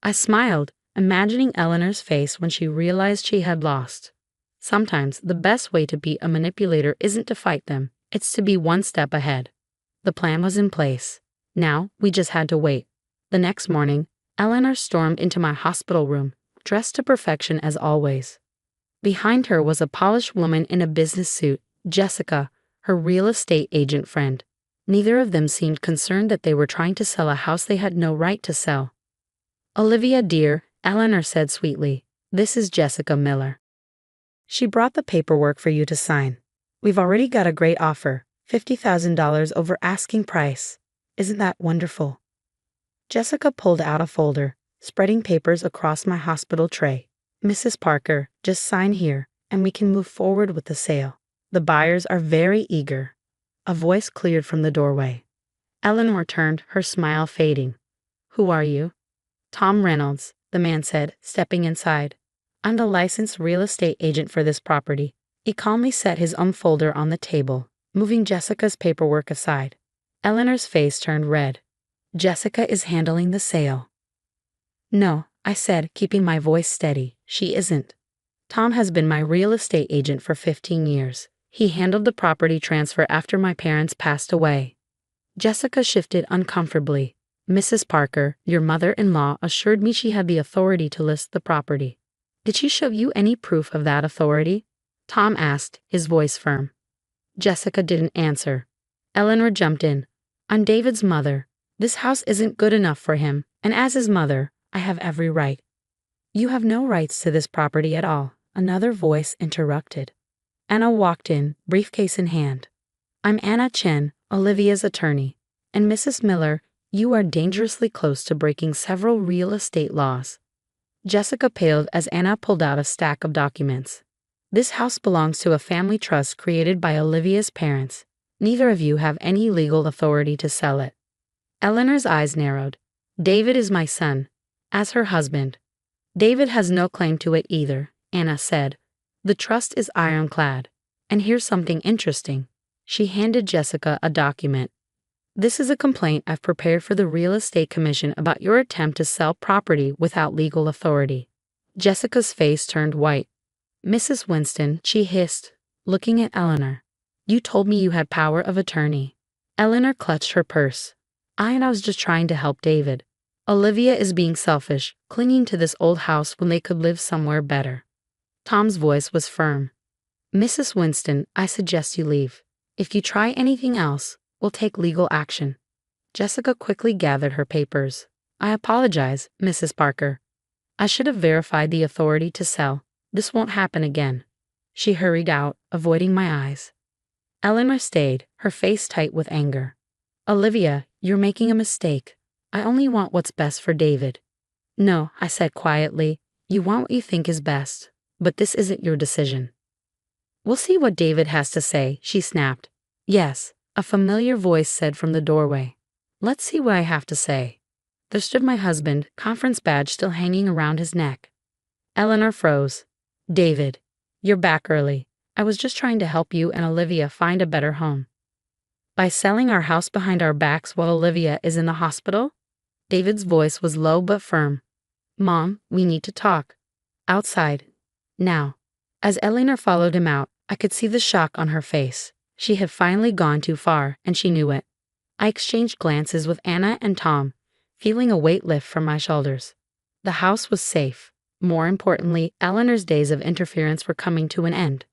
I smiled, imagining Eleanor's face when she realized she had lost. Sometimes the best way to beat a manipulator isn't to fight them, it's to be one step ahead. The plan was in place. Now, we just had to wait. The next morning, Eleanor stormed into my hospital room, dressed to perfection as always. Behind her was a polished woman in a business suit, Jessica, her real estate agent friend. Neither of them seemed concerned that they were trying to sell a house they had no right to sell. "Olivia, dear," Eleanor said sweetly, "this is Jessica Miller. She brought the paperwork for you to sign. We've already got a great offer, $50,000 over asking price. Isn't that wonderful?" Jessica pulled out a folder, spreading papers across my hospital tray. "Mrs. Parker, just sign here, and we can move forward with the sale. The buyers are very eager." A voice cleared from the doorway. Eleanor turned, her smile fading. "Who are you?" "Tom Reynolds," the man said, stepping inside. "I'm the licensed real estate agent for this property." He calmly set his own folder on the table, moving Jessica's paperwork aside. Eleanor's face turned red. "Jessica is handling the sale." "No," I said, keeping my voice steady. "She isn't. Tom has been my real estate agent for 15 years. He handled the property transfer after my parents passed away." Jessica shifted uncomfortably. "Mrs. Parker, your mother-in-law assured me she had the authority to list the property. Did she show you any proof of that authority?" Tom asked, his voice firm. Jessica didn't answer. Eleanor jumped in. "I'm David's mother. This house isn't good enough for him, and as his mother, I have every right." "You have no rights to this property at all," another voice interrupted. Anna walked in, briefcase in hand. "I'm Anna Chen, Olivia's attorney. And Mrs. Miller, you are dangerously close to breaking several real estate laws." Jessica paled as Anna pulled out a stack of documents. "This house belongs to a family trust created by Olivia's parents. Neither of you have any legal authority to sell it." Eleanor's eyes narrowed. "David is my son, as her husband." "David has no claim to it either," Anna said. "The trust is ironclad. And here's something interesting." She handed Jessica a document. "This is a complaint I've prepared for the Real Estate Commission about your attempt to sell property without legal authority." Jessica's face turned white. "Mrs. Winston," she hissed, looking at Eleanor, "you told me you had power of attorney." Eleanor clutched her purse. I was just trying to help David. Olivia is being selfish, clinging to this old house when they could live somewhere better." Tom's voice was firm. "Mrs. Winston, I suggest you leave. If you try anything else, we'll take legal action." Jessica quickly gathered her papers. "I apologize, Mrs. Parker. I should have verified the authority to sell. This won't happen again." She hurried out, avoiding my eyes. Eleanor stayed, her face tight with anger. "Olivia, you're making a mistake. I only want what's best for David." "No," I said quietly. "You want what you think is best, but this isn't your decision." "We'll see what David has to say," she snapped. "Yes," a familiar voice said from the doorway. "Let's see what I have to say." There stood my husband, conference badge still hanging around his neck. Eleanor froze. "David, you're back early. I was just trying to help you and Olivia find a better home." "By selling our house behind our backs while Olivia is in the hospital?" David's voice was low but firm. "Mom, we need to talk. Outside. Now." As Eleanor followed him out, I could see the shock on her face. She had finally gone too far, and she knew it. I exchanged glances with Anna and Tom, feeling a weight lift from my shoulders. The house was safe. More importantly, Eleanor's days of interference were coming to an end.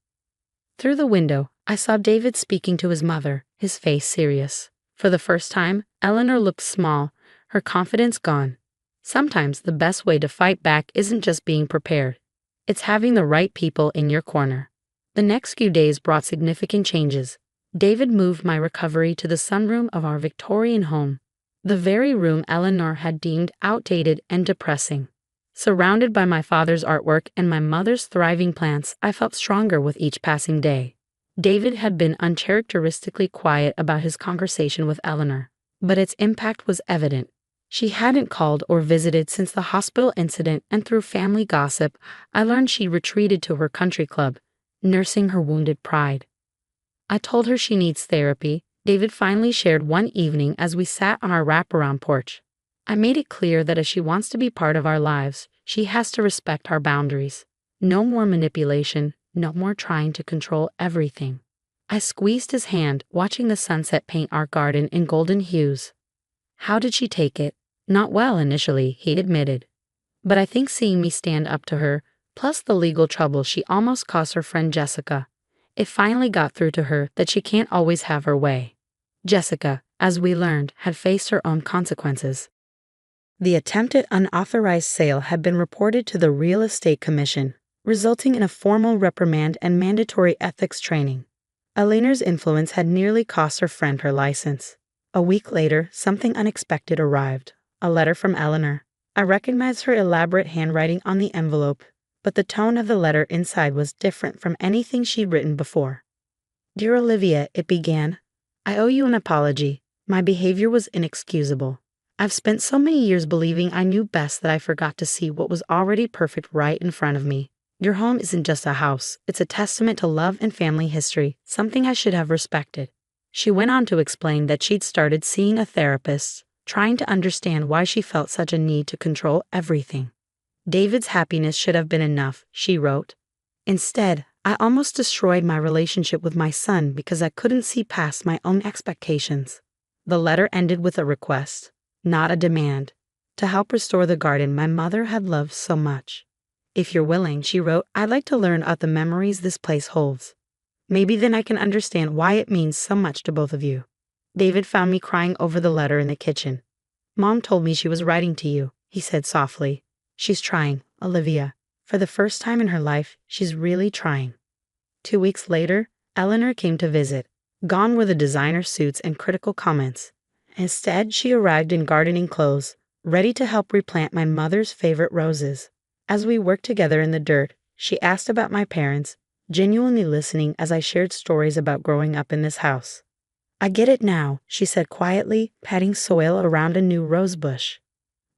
Through the window, I saw David speaking to his mother, his face serious. For the first time, Eleanor looked small, her confidence gone. Sometimes the best way to fight back isn't just being prepared. It's having the right people in your corner. The next few days brought significant changes. David moved my recovery to the sunroom of our Victorian home, the very room Eleanor had deemed outdated and depressing. Surrounded by my father's artwork and my mother's thriving plants, I felt stronger with each passing day. David had been uncharacteristically quiet about his conversation with Eleanor, but its impact was evident. She hadn't called or visited since the hospital incident, and through family gossip, I learned she retreated to her country club, nursing her wounded pride. I told her she needs therapy, David finally shared one evening as we sat on our wraparound porch. I made it clear that if she wants to be part of our lives, she has to respect our boundaries. No more manipulation, No more trying to control everything. I squeezed his hand, watching the sunset paint our garden in golden hues. How did she take it? Not well initially, he admitted. But I think seeing me stand up to her, plus the legal trouble she almost caused her friend Jessica, it finally got through to her that she can't always have her way. Jessica, as we learned, had faced her own consequences. The attempted unauthorized sale had been reported to the Real Estate Commission, resulting in a formal reprimand and mandatory ethics training. Eleanor's influence had nearly cost her friend her license. A week later, something unexpected arrived. A letter from Eleanor. I recognized her elaborate handwriting on the envelope, but the tone of the letter inside was different from anything she'd written before. Dear Olivia, it began, I owe you an apology. My behavior was inexcusable. I've spent so many years believing I knew best that I forgot to see what was already perfect right in front of me. Your home isn't just a house, it's a testament to love and family history, something I should have respected. She went on to explain that she'd started seeing a therapist, trying to understand why she felt such a need to control everything. David's happiness should have been enough, she wrote. Instead, I almost destroyed my relationship with my son because I couldn't see past my own expectations. The letter ended with a request, not a demand, to help restore the garden my mother had loved so much. If you're willing, she wrote, I'd like to learn about the memories this place holds. Maybe then I can understand why it means so much to both of you. David found me crying over the letter in the kitchen. Mom told me she was writing to you, he said softly. She's trying, Olivia. For the first time in her life, she's really trying. 2 weeks later, Eleanor came to visit. Gone were the designer suits and critical comments. Instead, she arrived in gardening clothes, ready to help replant my mother's favorite roses. As we worked together in the dirt, she asked about my parents, genuinely listening as I shared stories about growing up in this house. I get it now, she said quietly, patting soil around a new rose bush.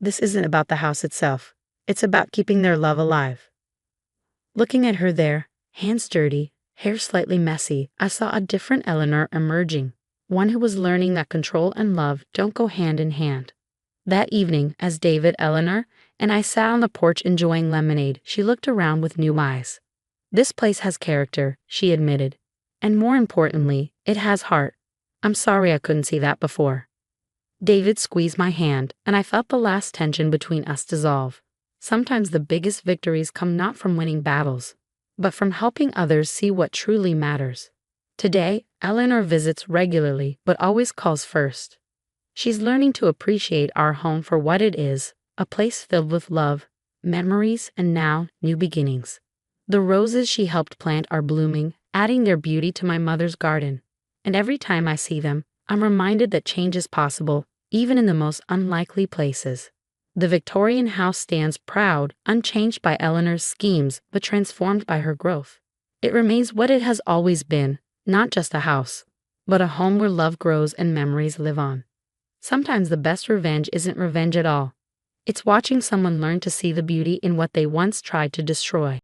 This isn't about the house itself. It's about keeping their love alive. Looking at her there, hands dirty, hair slightly messy, I saw a different Eleanor emerging, one who was learning that control and love don't go hand in hand. That evening, as David, Eleanor, and I sat on the porch enjoying lemonade, she looked around with new eyes. This place has character, she admitted. And more importantly, it has heart. I'm sorry I couldn't see that before. David squeezed my hand, and I felt the last tension between us dissolve. Sometimes the biggest victories come not from winning battles, but from helping others see what truly matters. Today, Eleanor visits regularly, but always calls first. She's learning to appreciate our home for what it is, a place filled with love, memories, and now, new beginnings. The roses she helped plant are blooming, adding their beauty to my mother's garden. And every time I see them, I'm reminded that change is possible, even in the most unlikely places. The Victorian house stands proud, unchanged by Eleanor's schemes, but transformed by her growth. It remains what it has always been, not just a house, but a home where love grows and memories live on. Sometimes the best revenge isn't revenge at all. It's watching someone learn to see the beauty in what they once tried to destroy.